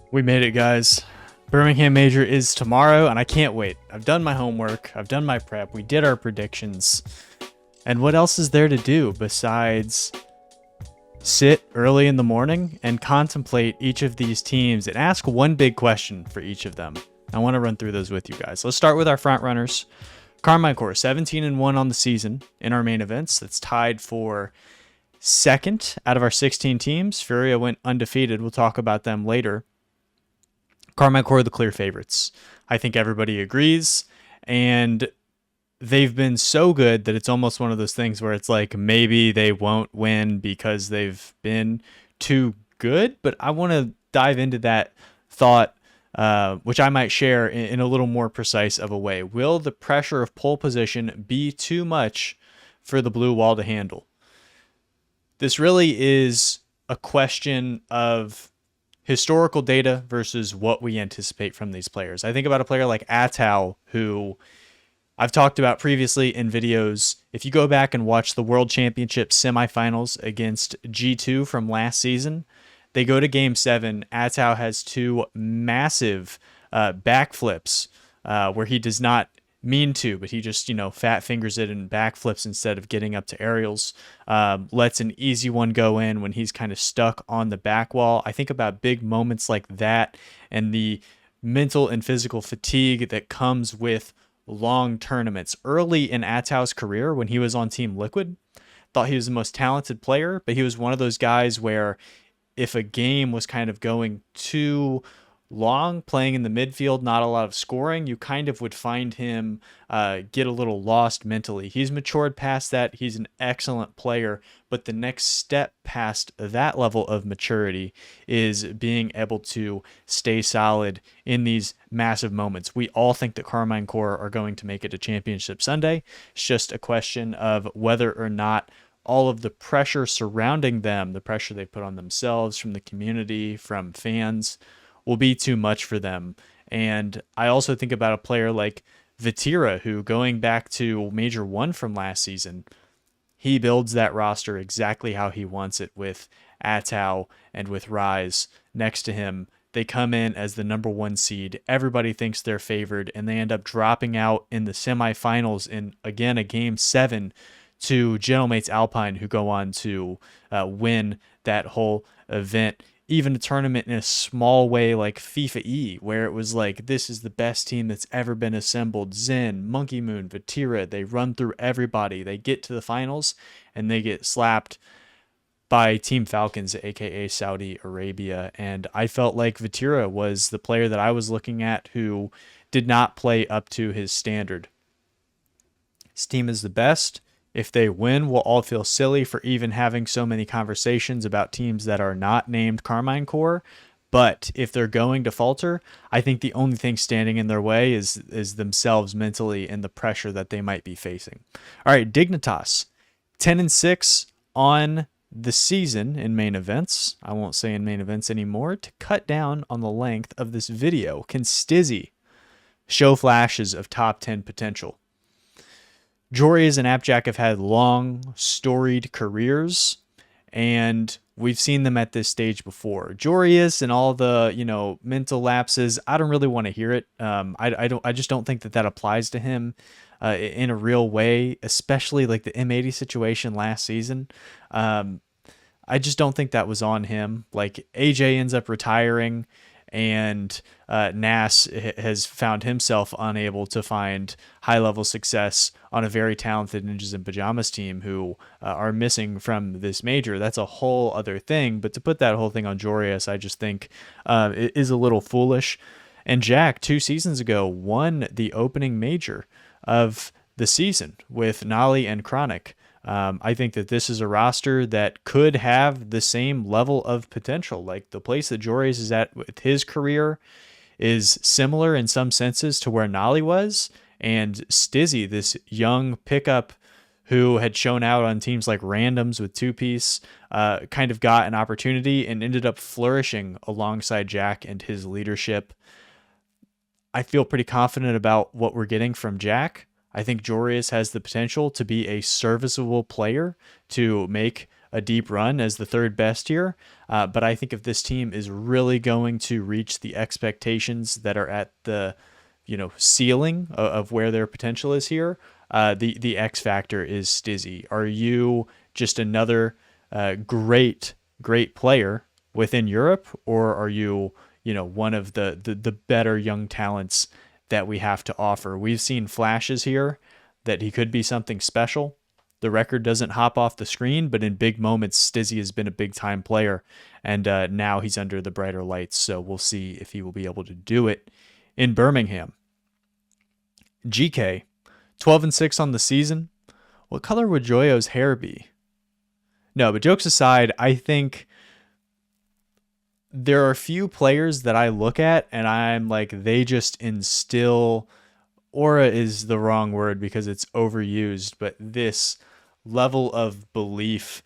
We made it, guys. Birmingham Major is tomorrow, and I can't wait. I've done my homework. I've done my prep. We did our predictions. And what else is there to do besides sit early in the morning and contemplate each of these teams and ask one big question for each of them? I want to run through those with you guys. Let's start with our front runners. Karmine Corp, 17-1 on the season in our main events. That's tied for second out of our 16 teams. FURIA went undefeated. We'll talk about them later. Karmine Corp are the clear favorites. I think everybody agrees. And they've been so good that it's almost one of those things where it's like maybe they won't win because they've been too good. But I want to dive into that thought, which I might share in a little more precise of a way. Will the pressure of pole position be too much for the blue wall to handle? This really is a question of historical data versus what we anticipate from these players. I think about a player like Atau, who I've talked about previously in videos. If you go back and watch the World Championship semifinals against G2 from last season, they go to Game 7. Atau has two massive backflips where he does not mean to, but he just, fat fingers it and backflips instead of getting up to aerials. Lets an easy one go in when he's kind of stuck on the back wall. I think about big moments like that and the mental and physical fatigue that comes with long tournaments. Early in Atau's career, when he was on Team Liquid, thought he was the most talented player, but he was one of those guys where if a game was kind of going too long, playing in the midfield, not a lot of scoring, you kind of would find him get a little lost mentally. He's matured past that. He's an excellent player, but the next step past that level of maturity is being able to stay solid in these massive moments. We all think that Karmine Corp are going to make it to Championship Sunday. It's just a question of whether or not all of the pressure surrounding them, the pressure they put on themselves from the community, from fans, will be too much for them. And I also think about a player like Vitira, who, going back to Major 1 from last season, he builds that roster exactly how he wants it, with Atau and with Rise next to him. They come in as the number 1 seed. Everybody thinks they're favored, and they end up dropping out in the semifinals in, again, a Game 7 to Gentlemates Alpine, who go on to win that whole event. Even a tournament in a small way like FIFA E, where it was like, this is the best team that's ever been assembled. Zen, Monkey Moon, Vitira, they run through everybody. They get to the finals, and they get slapped by Team Falcons, aka Saudi Arabia. And I felt like Vitira was the player that I was looking at who did not play up to his standard. His team is the best. If they win, we'll all feel silly for even having so many conversations about teams that are not named Karmine Corp. But if they're going to falter, I think the only thing standing in their way is themselves mentally and the pressure that they might be facing. All right, Dignitas, 10-6 on the season in main events. I won't say in main events anymore to cut down on the length of this video. Can Stizzy show flashes of top 10 potential? Joreuz and Appjack have had long, storied careers, and we've seen them at this stage before. Joreuz and all the, mental lapses, I don't really want to hear it. I just don't think that applies to him in a real way, especially like the M80 situation last season. I just don't think that was on him. Like, AJ ends up retiring, and Nas has found himself unable to find high-level success on a very talented Ninjas in Pajamas team who are missing from this major. That's a whole other thing, but to put that whole thing on Joreuz, I just think it is a little foolish. And Jack, 2 seasons ago, won the opening major of the season with Nolly and Chronic. I think that this is a roster that could have the same level of potential. Like, the place that Joreuz is at with his career is similar in some senses to where Nolly was. And Stizzy, this young pickup who had shown out on teams like Randoms with Two Piece, kind of got an opportunity and ended up flourishing alongside Jack and his leadership. I feel pretty confident about what we're getting from Jack. I think Joreuz has the potential to be a serviceable player to make a deep run as the third best here. But I think if this team is really going to reach the expectations that are at the ceiling of where their potential is here, the X factor is Stizzy. Are you just another great player within Europe, or are you one of the better young talents that we have to offer? We've seen flashes here that he could be something special. The record doesn't hop off the screen, but in big moments, Stizzy has been a big time player, and now he's under the brighter lights. So we'll see if he will be able to do it in Birmingham. Geekay, 12-6 on the season. What color would Joyo's hair be? No, but jokes aside, I think there are a few players that I look at and I'm like, they just instill, aura is the wrong word because it's overused, but this level of belief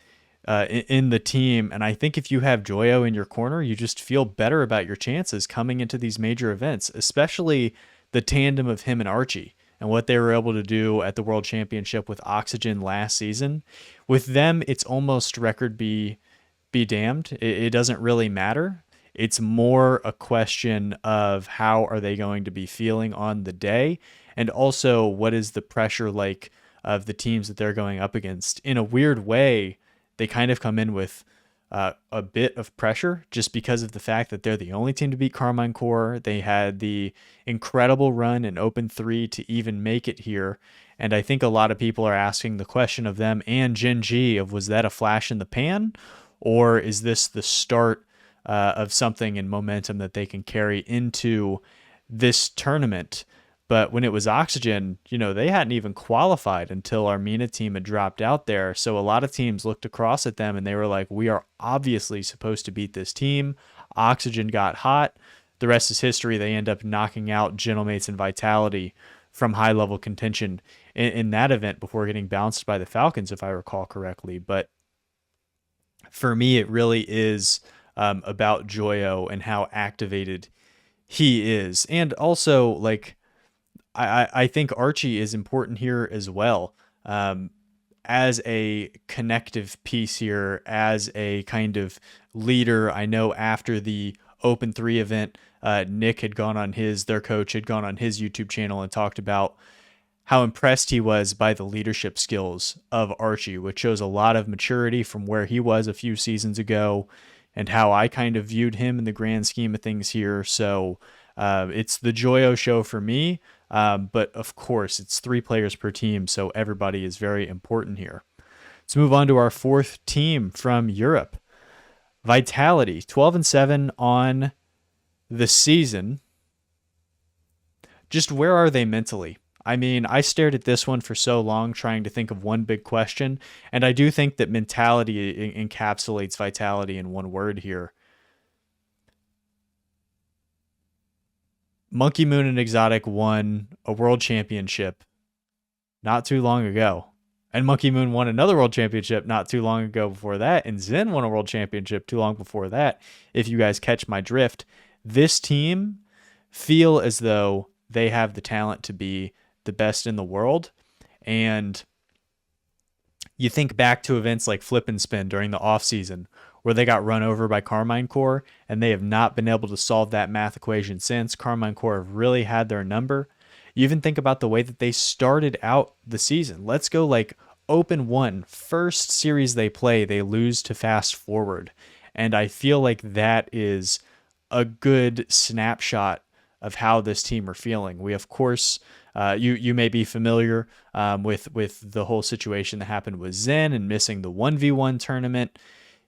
in the team. And I think if you have Joyo in your corner, you just feel better about your chances coming into these major events, especially the tandem of him and Archie and what they were able to do at the World Championship with Oxygen last season. With them, it's almost record be damned. It doesn't really matter. It's more a question of how are they going to be feeling on the day, and also what is the pressure like of the teams that they're going up against. In a weird way, they kind of come in with a bit of pressure just because of the fact that they're the only team to beat Karmine Corp. They had the incredible run in Open 3 to even make it here. And I think a lot of people are asking the question of them and Gen.G of, was that a flash in the pan? Or is this the start of something in momentum that they can carry into this tournament? But when it was Oxygen, they hadn't even qualified until our MENA team had dropped out there. So a lot of teams looked across at them and they were like, we are obviously supposed to beat this team. Oxygen got hot. The rest is history. They end up knocking out Gentlemates and Vitality from high-level contention in that event before getting bounced by the Falcons, if I recall correctly. But for me, it really is about Joyo and how activated he is. And also, I think Archie is important here as well, as a connective piece here, as a kind of leader. I know after the Open 3 event, Nick had gone on their coach had gone on his YouTube channel and talked about how impressed he was by the leadership skills of Archie, which shows a lot of maturity from where he was a few seasons ago and how I kind of viewed him in the grand scheme of things here. So it's the Joyo show for me. But of course, it's 3 players per team, so everybody is very important here. Let's move on to our fourth team from Europe. Vitality, 12-7 on the season. Just where are they mentally? I mean, I stared at this one for so long trying to think of one big question, and I do think that mentality encapsulates Vitality in one word here. Monkey Moon and Exotic won a world championship not too long ago. And Monkey Moon won another world championship not too long ago before that. And Zen won a world championship too long before that. If you guys catch my drift, this team feel as though they have the talent to be the best in the world. And you think back to events like Flip and Spin during the offseason where they got run over by Karmine Corp, and they have not been able to solve that math equation since. Karmine Corp have really had their number. You even think about the way that they started out the season. Let's go Open 1, first series they play, they lose to Fast Forward. And I feel like that is a good snapshot of how this team are feeling. We, of course, you may be familiar with the whole situation that happened with Zen and missing the 1v1 tournament.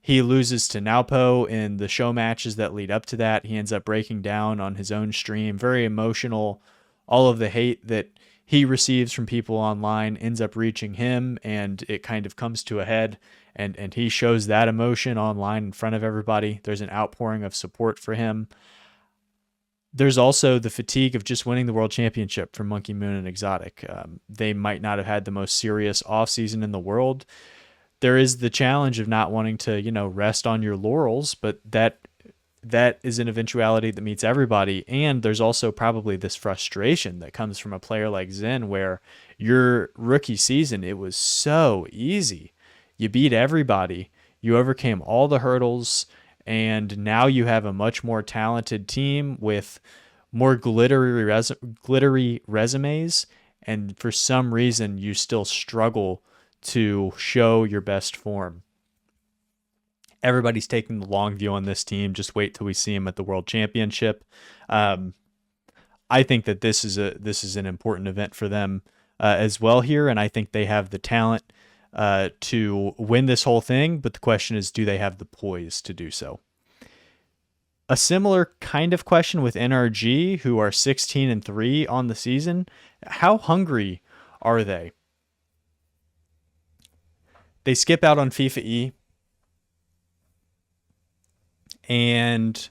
He loses to Naupo in the show matches that lead up to that. He ends up breaking down on his own stream. Very emotional. All of the hate that he receives from people online ends up reaching him, and it kind of comes to a head. And he shows that emotion online in front of everybody. There's an outpouring of support for him. There's also the fatigue of just winning the world championship for Monkey Moon and Exotic. They might not have had the most serious offseason in the world. There is the challenge of not wanting to, rest on your laurels, but that is an eventuality that meets everybody. And there's also probably this frustration that comes from a player like Zen, where your rookie season, it was so easy. You beat everybody. You overcame all the hurdles, and now you have a much more talented team with more glittery resumes, and for some reason you still struggle to show your best form. Everybody's taking the long view on this team. Just wait till we see them at the World Championship. I think that this is an important event for them as well here, and I think they have the talent to win this whole thing. But the question is, do they have the poise to do so? A similar kind of question with NRG, who are 16-3 on the season. How hungry are they? They skip out on FIFA E, and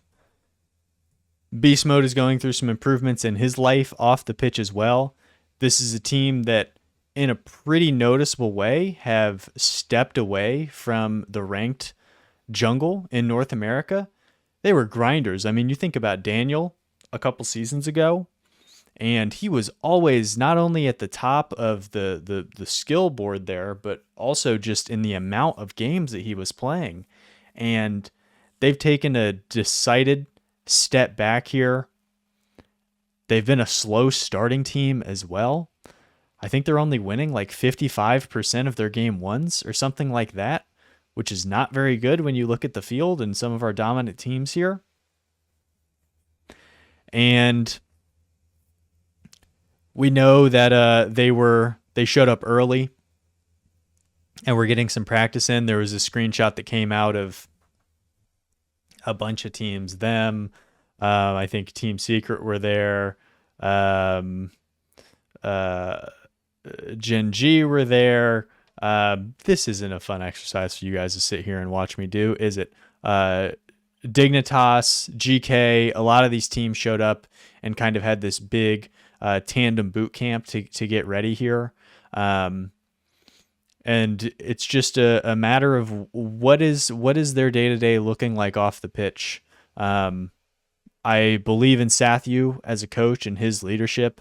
Beast Mode is going through some improvements in his life off the pitch as well. This is a team that, in a pretty noticeable way, have stepped away from the ranked jungle in North America. They were grinders. I mean, you think about Daniel a couple seasons ago, and he was always not only at the top of the skill board there, but also just in the amount of games that he was playing. And they've taken a decided step back here. They've been a slow starting team as well. I think they're only winning like 55% of their game ones or something like that, which is not very good when you look at the field and some of our dominant teams here. And we know that they showed up early and we're getting some practice in. There was a screenshot that came out of a bunch of teams. I think Team Secret were there. Gen.G were there. This isn't a fun exercise for you guys to sit here and watch me do, is it? Dignitas, Geekay, a lot of these teams showed up and kind of had this big tandem boot camp to get ready here. And it's just a matter of what is their day-to-day looking like off the pitch. I believe in Sathu as a coach and his leadership.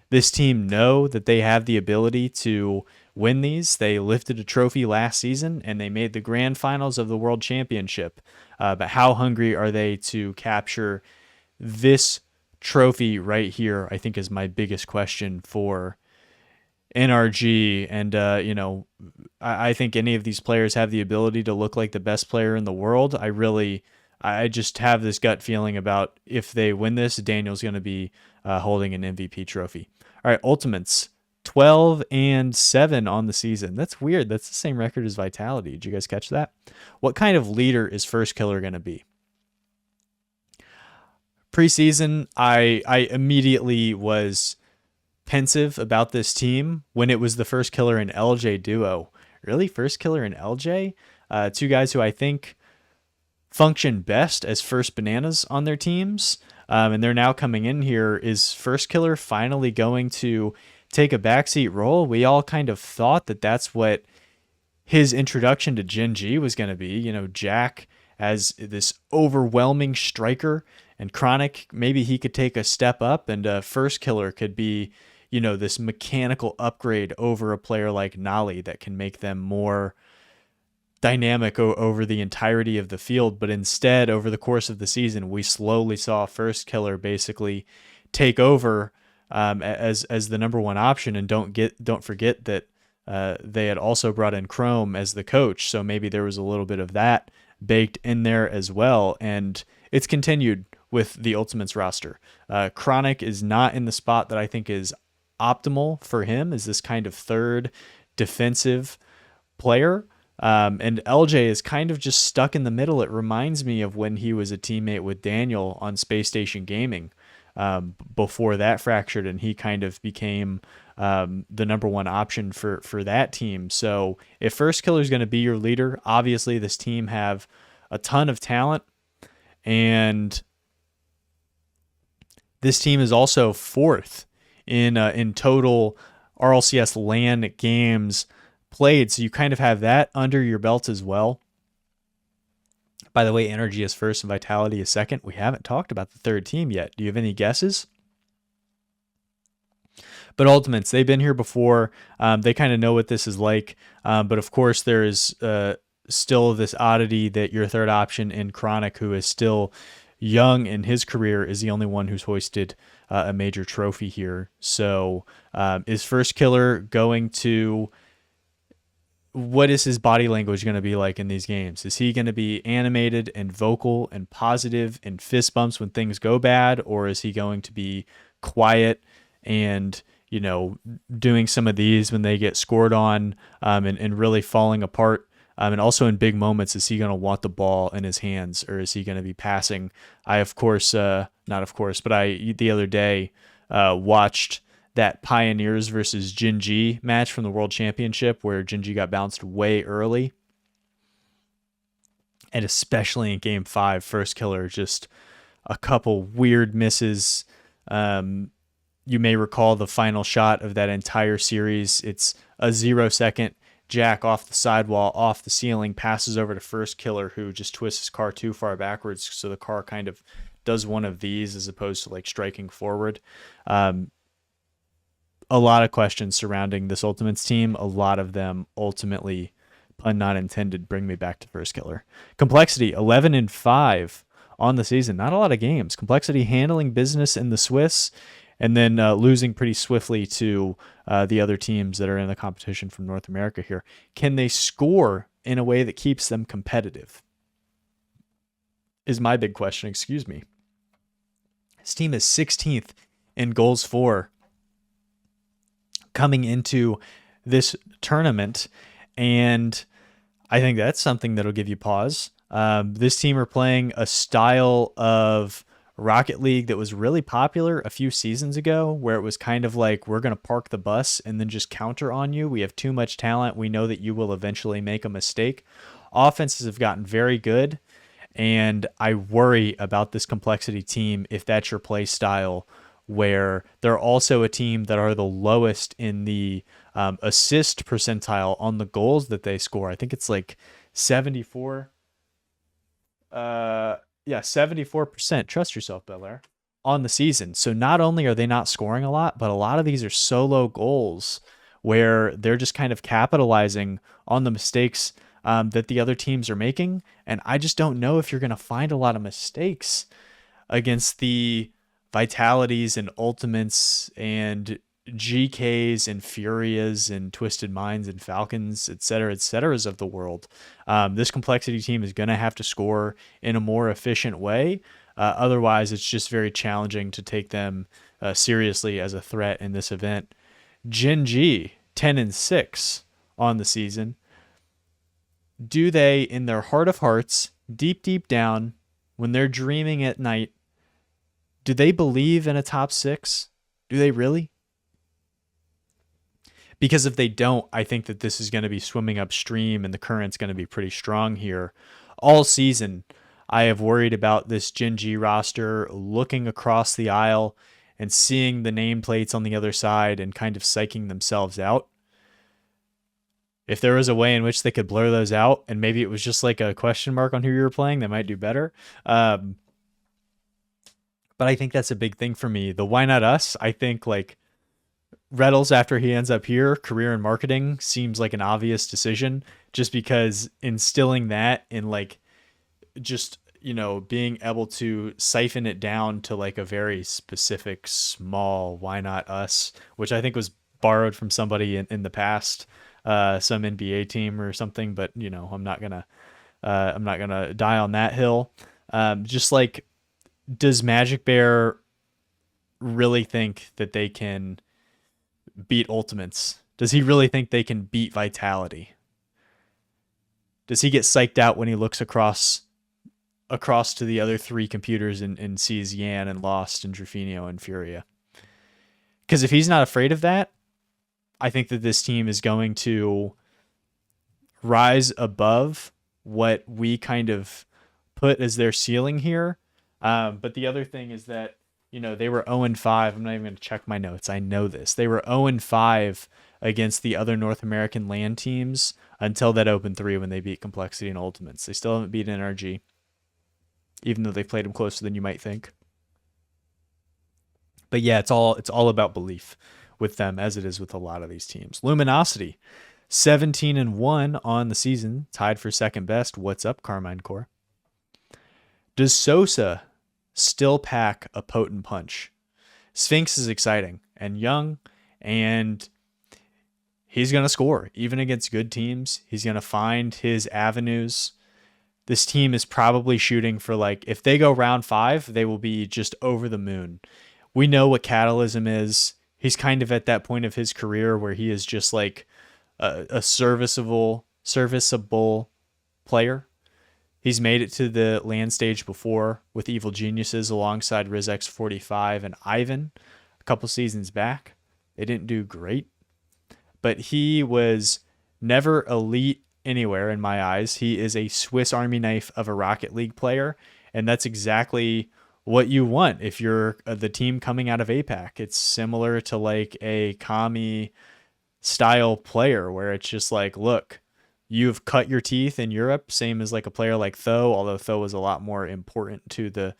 This team know that they have the ability to win these. They lifted a trophy last season and they made the grand finals of the World Championship. But how hungry are they to capture this trophy right here, I think, is my biggest question for NRG. And, I think any of these players have the ability to look like the best player in the world. I just have this gut feeling about if they win this, Daniel's going to be holding an MVP trophy. All right, Ultimates, 12-7 on the season. That's weird. That's the same record as Vitality. Did you guys catch that? What kind of leader is First Killer going to be? Preseason, I immediately was pensive about this team when it was the First Killer and LJ duo. Really? First Killer and LJ? Two guys who I think function best as first bananas on their teams. And they're now coming in here. Is First Killer finally going to take a backseat role? We all kind of thought that that's what his introduction to Gen.G was going to be. Jack as this overwhelming striker, and Chronic, maybe he could take a step up, and First Killer could be, this mechanical upgrade over a player like Nolly that can make them more dynamic over the entirety of the field. But instead, over the course of the season, we slowly saw First Killer basically take over as the number one option. And don't forget that they had also brought in Chrome as the coach, so maybe there was a little bit of that baked in there as well. And it's continued with the Ultimates roster. Chronic is not in the spot that I think is optimal for him as this kind of third defensive player. And LJ is kind of just stuck in the middle. It reminds me of when he was a teammate with Daniel on Space Station Gaming before that fractured, and he kind of became the number one option for that team. So if First Killer is going to be your leader, obviously this team have a ton of talent, and this team is also fourth in total RLCS LAN games played, so you kind of have that under your belt as well. By the way, Energy is first and Vitality is second. We haven't talked about the third team yet. Do you have any guesses? But Ultimates, they've been here before. They kind of know what this is like. But of course, there is still this oddity that your third option in Chronic, who is still young in his career, is the only one who's hoisted a major trophy here. So is First Killer going to... What is his body language going to be like in these games? Is he going to be animated and vocal and positive and fist bumps when things go bad? Or is he going to be quiet and, doing some of these when they get scored on, and really falling apart? And also in big moments, is he going to want the ball in his hands, or is he going to be passing? I, of course, not of course, but I, the other day, watched that Pioneers versus Gen.G match from the World Championship, where Gen.G got bounced way early. And especially in Game 5, First Killer, just a couple weird misses. You may recall the final shot of that entire series. It's a 0-second jack off the sidewall, off the ceiling, passes over to First Killer, who just twists his car too far backwards, so the car kind of does one of these as opposed to like striking forward. A lot of questions surrounding this Ultimates team. A lot of them ultimately, pun not intended, bring me back to First Killer. Complexity, 11-5 on the season. Not a lot of games. Complexity handling business in the Swiss, and then losing pretty swiftly to the other teams that are in the competition from North America here. Can they score in a way that keeps them competitive? Is my big question. Excuse me. This team is 16th in goals for coming into this tournament, and I think that's something that'll give you pause. This team are playing a style of Rocket League that was really popular a few seasons ago, where it was kind of like, we're going to park the bus and then just counter on you. We have too much talent. We know that you will eventually make a mistake. Offenses have gotten very good, and I worry about this Complexity team if that's your play style, where they're also a team that are the lowest in the assist percentile on the goals that they score. I think it's like 74. 74%. Trust yourself, belleair, on the season. So not only are they not scoring a lot, but a lot of these are solo goals where they're just kind of capitalizing on the mistakes that the other teams are making. And I just don't know if you're going to find a lot of mistakes against the Vitalities and Ultimates and GKs and Furias and Twisted Minds and Falcons, et ceteras of the world. This Complexity team is going to have to score in a more efficient way. Otherwise, it's just very challenging to take them seriously as a threat in this event. Gen.G, 10-6 on the season. Do they, in their heart of hearts, deep down, when they're dreaming at night, do they believe in a top 6? Do they really? Because if they don't, I think that this is going to be swimming upstream and the current's going to be pretty strong here. All season, I have worried about this Gen.G roster looking across the aisle and seeing the nameplates on the other side and kind of psyching themselves out. If there was a way in which they could blur those out, and maybe it was just like a question mark on who you were playing, they might do better. But I think that's a big thing for me. The why not us? I think like Reddles, after he ends up here, career in marketing seems like an obvious decision, just because instilling that in like just, being able to siphon it down to like a very specific small why not us, which I think was borrowed from somebody in the past, some NBA team or something, but I'm not gonna die on that hill. Just like, does Magic Bear really think that they can beat Ultimates? Does he really think they can beat Vitality? Does he get psyched out when he looks across to the other 3 computers and sees Yan and Lost and Drafinio and Furia? Because if he's not afraid of that, I think that this team is going to rise above what we kind of put as their ceiling here. But the other thing is that, they were 0-5. I'm not even going to check my notes. I know this. They were 0-5 against the other North American LAN teams until that Open 3 when they beat Complexity and Ultimates. They still haven't beat NRG, even though they've played them closer than you might think. But yeah, it's all about belief with them, as it is with a lot of these teams. Luminosity, 17-1 on the season, tied for second best. What's up, Karmine Corp? Does Sosa still pack a potent punch? Sphinx is exciting and young, and he's going to score. Even against good teams, he's going to find his avenues. This team is probably shooting for, like, if they go round 5, they will be just over the moon. We know what Catalysm is. He's kind of at that point of his career where he is just like a serviceable player. He's made it to the land stage before with Evil Geniuses alongside RizX45 and Ivan a couple seasons back. They didn't do great, but he was never elite anywhere in my eyes. He is a Swiss Army knife of a Rocket League player, and that's exactly what you want if you're the team coming out of APAC. It's similar to like a Kami style player where it's just like, look, you've cut your teeth in Europe, same as like a player like Tho, although Tho was a lot more important to the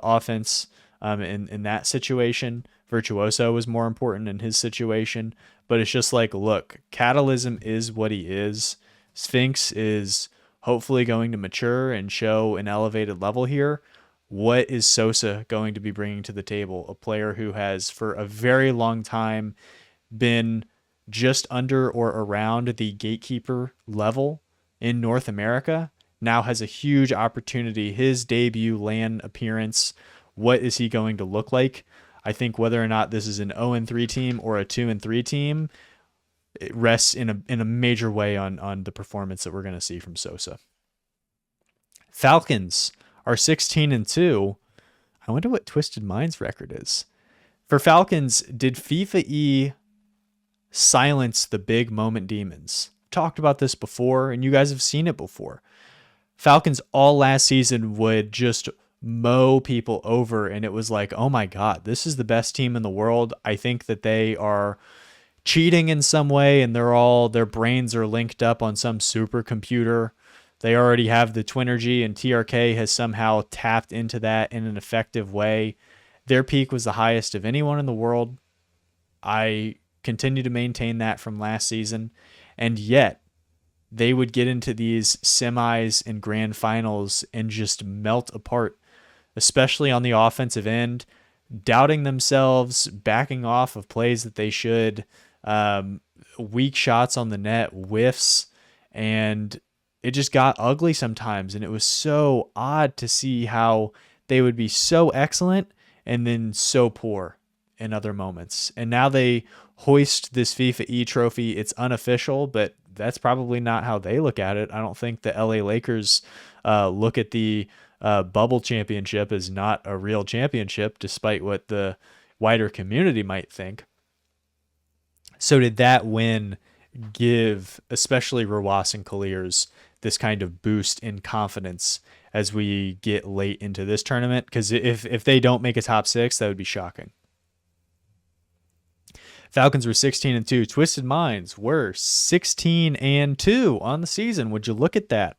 offense in that situation. Virtuoso was more important in his situation, but it's just like, look, Catalysm is what he is. Sphinx is hopefully going to mature and show an elevated level here. What is Sosa going to be bringing to the table? A player who has for a very long time been just under or around the gatekeeper level in North America, now has a huge opportunity. His debut LAN appearance, what is he going to look like? I think whether or not this is an 0-3 team or a 2-3 team, it rests in a major way on the performance that we're going to see from Sosa. Falcons are 16-2. I wonder what Twisted Minds record is. For Falcons, did FIFA E silence the big moment demons? Talked about this before, and you guys have seen it before. Falcons all last season would just mow people over, and it was like, oh my God, this is the best team in the world. I think that they are cheating in some way, and their brains are linked up on some supercomputer. They already have the Twinnergy, and TRK has somehow tapped into that in an effective way. Their peak was the highest of anyone in the world. I continue to maintain that from last season, and yet they would get into these semis and grand finals and just melt apart, especially on the offensive end, doubting themselves, backing off of plays that they should, weak shots on the net, whiffs, and it just got ugly sometimes. And it was so odd to see how they would be so excellent and then so poor in other moments. And now they hoist this FIFA E trophy. It's unofficial, but that's probably not how they look at it. I don't think the LA Lakers look at the bubble championship as not a real championship, despite what the wider community might think. So did that win give, especially Rawas and Clears, this kind of boost in confidence as we get late into this tournament? Because if they don't make a top 6, that would be shocking. Falcons were 16-2. Twisted Minds were 16-2 on the season. Would you look at that?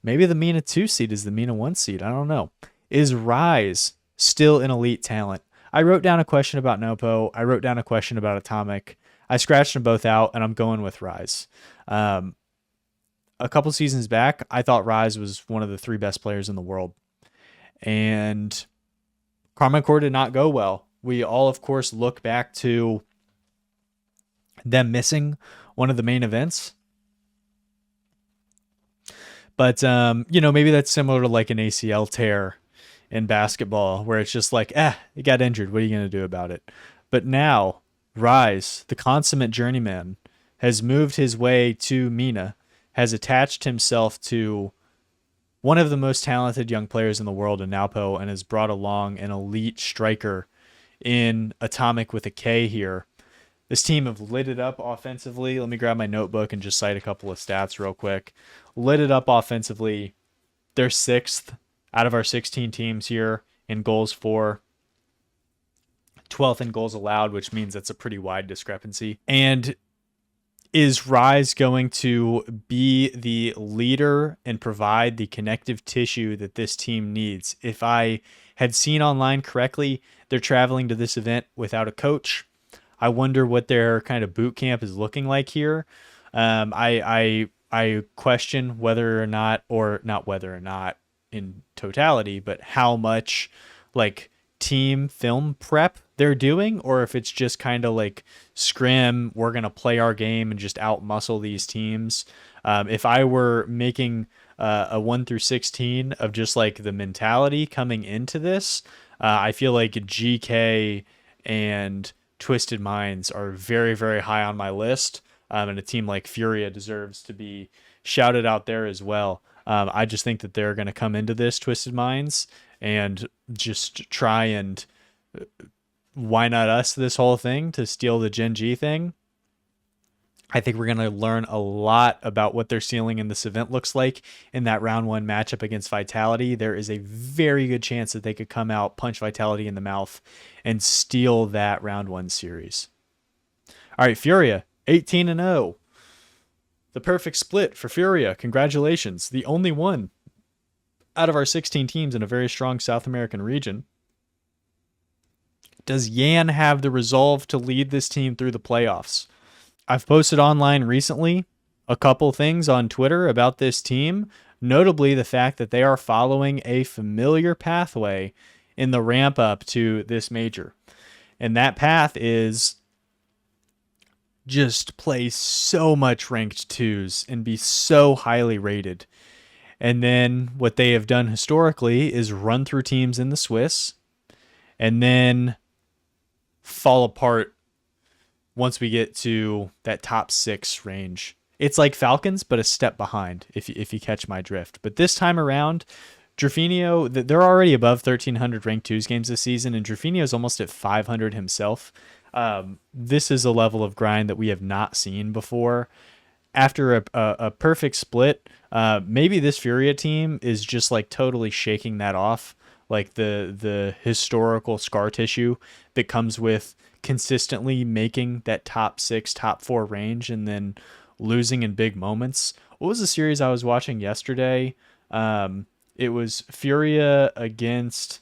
Maybe the MENA 2 seed is the MENA 1 seed. I don't know. Is Rise still an elite talent? I wrote down a question about Nopo. I wrote down a question about Atomic. I scratched them both out, and I'm going with Rise. A couple seasons back, I thought Rise was one of the 3 best players in the world. And Karmine Corp did not go well. We all, of course, look back to them missing one of the main events. But, maybe that's similar to like an ACL tear in basketball where it's just like, he got injured. What are you going to do about it? But now, Rise, the consummate journeyman, has moved his way to MENA, has attached himself to one of the most talented young players in the world in Naopo, and has brought along an elite striker in Atomic with a K here. This team have lit it up offensively. Let me grab my notebook and just cite a couple of stats real quick. Lit it up offensively. They're 6th out of our 16 teams here in goals for. 12th in goals allowed, which means that's a pretty wide discrepancy. And is Rise going to be the leader and provide the connective tissue that this team needs? If I had seen online correctly, they're traveling to this event without a coach. I wonder what their kind of boot camp is looking like here. I question whether or not, or not whether or not in totality, but how much like team film prep they're doing, or if it's just kind of like scrim, we're gonna play our game and just out muscle these teams. If I were making a 1 through 16 of just like the mentality coming into this, I feel like GK and Twisted Minds are very, very high on my list. And a team like FURIA deserves to be shouted out there as well. I just think that they're going to come into this Twisted Minds and just try and why not us this whole thing to steal the Gen.G thing. I think we're going to learn a lot about what their ceiling in this event looks like in that round 1 matchup against Vitality. There is a very good chance that they could come out, punch Vitality in the mouth, and steal that round 1 series. All right, FURIA, 18-0. The perfect split for FURIA. Congratulations. The only one out of our 16 teams in a very strong South American region. Does Yan have the resolve to lead this team through the playoffs? I've posted online recently a couple things on Twitter about this team, notably the fact that they are following a familiar pathway in the ramp up to this major. And that path is just play so much ranked 2s and be so highly rated. And then what they have done historically is run through teams in the Swiss and then fall apart once we get to that top 6 range. It's like Falcons, but a step behind, if you catch my drift. But this time around, Drafinio, they're already above 1,300 ranked 2s games this season, and Drafinio's almost at 500 himself. This is a level of grind that we have not seen before. After a perfect split, maybe this FURIA team is just like totally shaking that off, like the historical scar tissue that comes with consistently making that top 6, top 4 range and then losing in big moments. What was the series I was watching yesterday? It was FURIA against,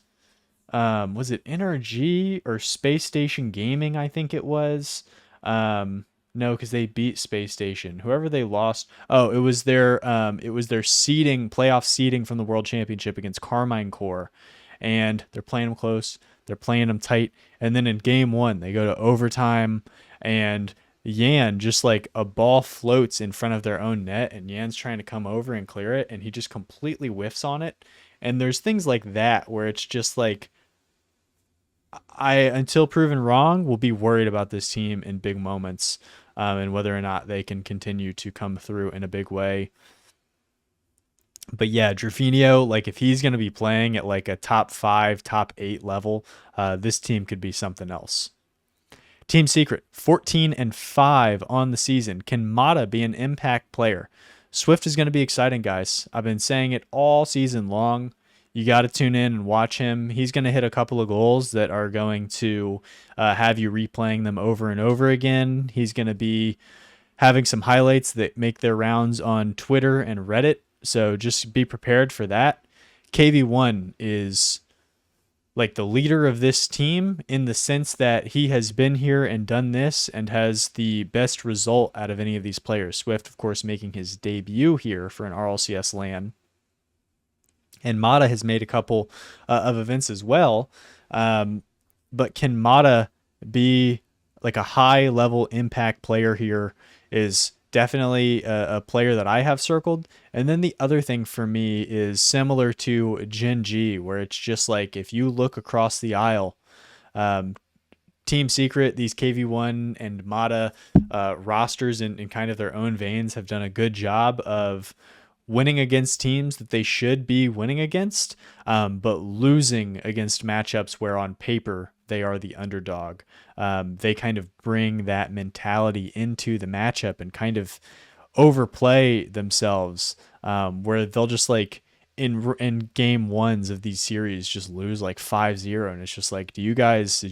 was it NRG or Space Station Gaming? I think it was. No, because they beat Space Station. Whoever they lost. Oh, it was their seeding, playoff seeding from the World Championship against Karmine Corp. And they're playing them close. They're playing them tight. And then in game 1, they go to overtime. And Yan, just like a ball floats in front of their own net. And Yan's trying to come over and clear it. And he just completely whiffs on it. And there's things like that where it's just like, until proven wrong, will be worried about this team in big moments and whether or not they can continue to come through in a big way. But yeah, Drafinio, like if he's going to be playing at like a top 5, top 8 level, this team could be something else. Team Secret, 14-5 on the season. Can Mata be an impact player? Swift is going to be exciting, guys. I've been saying it all season long. You got to tune in and watch him. He's going to hit a couple of goals that are going to have you replaying them over and over again. He's going to be having some highlights that make their rounds on Twitter and Reddit. So just be prepared for that. KV1 is like the leader of this team in the sense that he has been here and done this and has the best result out of any of these players. Swift, of course, making his debut here for an RLCS LAN. And Mata has made a couple of events as well. But can Mata be like a high-level impact player here is definitely a player that I have circled. And then the other thing for me is similar to Gen.G, where it's just like if you look across the aisle, Team Secret, these KV1 and Mata rosters in kind of their own veins have done a good job of winning against teams that they should be winning against, but losing against matchups where on paper they are the underdog. They kind of bring that mentality into the matchup and kind of overplay themselves, where they'll just like in game 1s of these series just lose like 5-0, and it's just like, did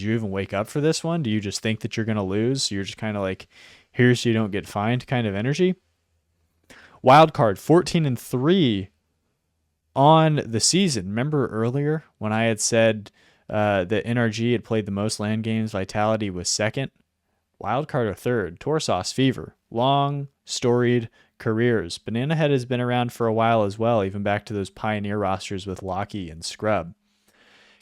you even wake up for this one? Do you just think that you're gonna lose? You're just kind of like, here so you don't get fined kind of energy. Wildcard, 14-3 on the season. Remember earlier when I had said that NRG had played the most LAN games, Vitality was second? Wildcard are third. Torsauce Fever, long storied careers. Banana Head has been around for a while as well, even back to those Pioneer rosters with Lockie and Scrub.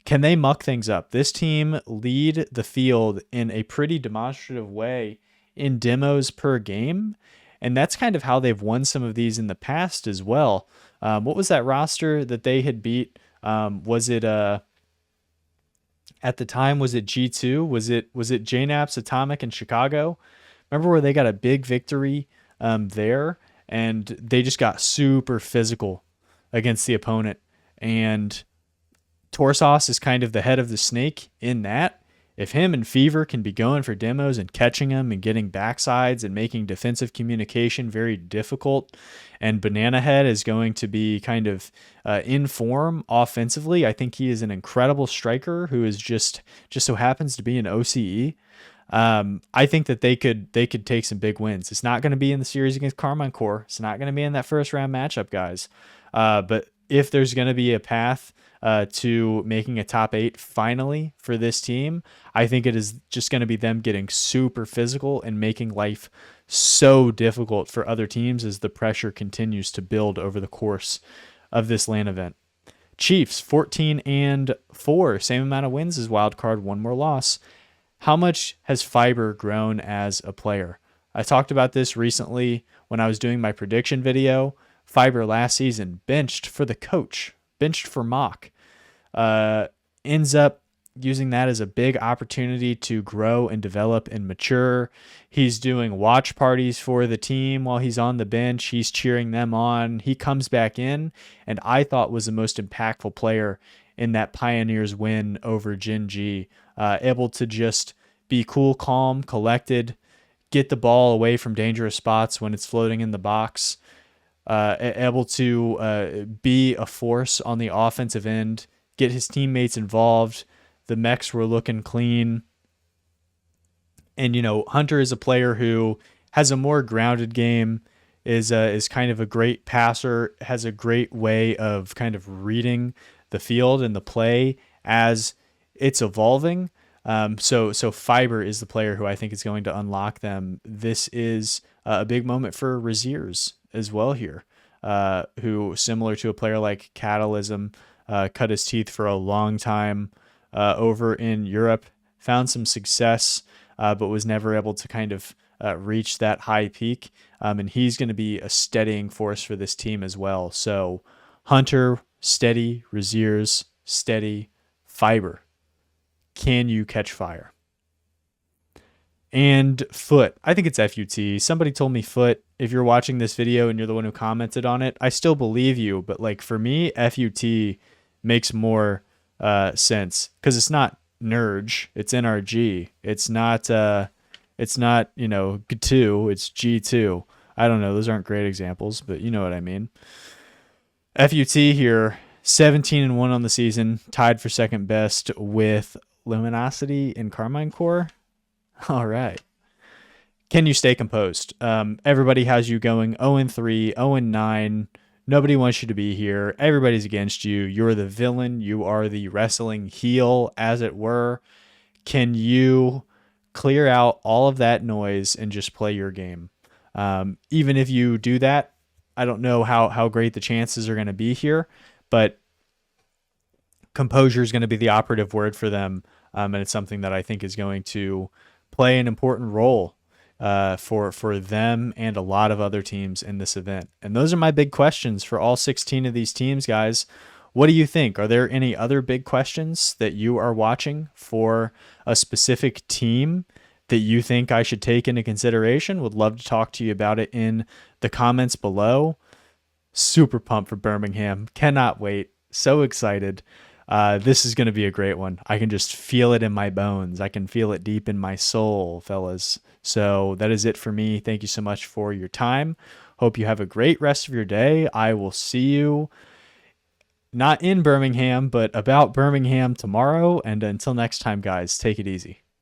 Can they muck things up? This team lead the field in a pretty demonstrative way in demos per game, and that's kind of how they've won some of these in the past as well. What was that roster that they had beat? Was it at the time, was it G2? Was it JNAPS, Atomic, and Chicago? Remember where they got a big victory there, and they just got super physical against the opponent. And Torsos is kind of the head of the snake in that. If him and Fever can be going for demos and catching them and getting backsides and making defensive communication very difficult, and Banana Head is going to be kind of in form offensively, I think he is an incredible striker who is just so happens to be an OCE. I think that they could take some big wins. It's not going to be in the series against Karmine Corp. It's not going to be in that first round matchup, guys. But if there's going to be a path to making a top 8 finally for this team, I think it is just going to be them getting super physical and making life so difficult for other teams as the pressure continues to build over the course of this LAN event. Chiefs 14-4, same amount of wins as Wildcard, one more loss. How much has Fiber grown as a player? I talked about this recently when I was doing my prediction video. Fiber last season benched for the coach, benched for Mock. Ends up using that as a big opportunity to grow and develop and mature. He's doing watch parties for the team while he's on the bench. He's cheering them on. He comes back in, and I thought was the most impactful player in that Pioneers win over Gen.G. Able to just be cool, calm, collected, get the ball away from dangerous spots when it's floating in the box, able to be a force on the offensive end, get his teammates involved. The mechs were looking clean. And, Hunter is a player who has a more grounded game, is kind of a great passer, has a great way of kind of reading the field and the play as it's evolving. So Fiber is the player who I think is going to unlock them. This is a big moment for Raziers as well here, who, similar to a player like Catalysm, cut his teeth for a long time over in Europe, found some success, but was never able to kind of reach that high peak. And he's going to be a steadying force for this team as well. So Hunter, steady, Raziers, steady, Fiber. Can you catch fire? And FUT. I think it's FUT. Somebody told me FUT. If you're watching this video and you're the one who commented on it, I still believe you. But like for me, FUT makes more sense because it's not NERG. It's NRG. It's not G2. It's G2. I don't know. Those aren't great examples, but you know what I mean. FUT here, 17-1 on the season, tied for second best with Luminosity and Karmine Corp. All right. Can you stay composed? Everybody has you going 0-3, 0-9. Nobody wants you to be here. Everybody's against you. You're the villain. You are the wrestling heel, as it were. Can you clear out all of that noise and just play your game? Even if you do that, I don't know how great the chances are going to be here, but composure is going to be the operative word for them. And it's something that I think is going to play an important role for them and a lot of other teams in this event. And those are my big questions for all 16 of these teams, guys. What do you think? Are there any other big questions that you are watching for a specific team that you think I should take into consideration? Would love to talk to you about it in the comments below. Super pumped for Birmingham. Cannot wait. So excited. This is going to be a great one. I can just feel it in my bones. I can feel it deep in my soul, fellas. So that is it for me. Thank you so much for your time. Hope you have a great rest of your day. I will see you not in Birmingham, but about Birmingham tomorrow. And until next time, guys, take it easy.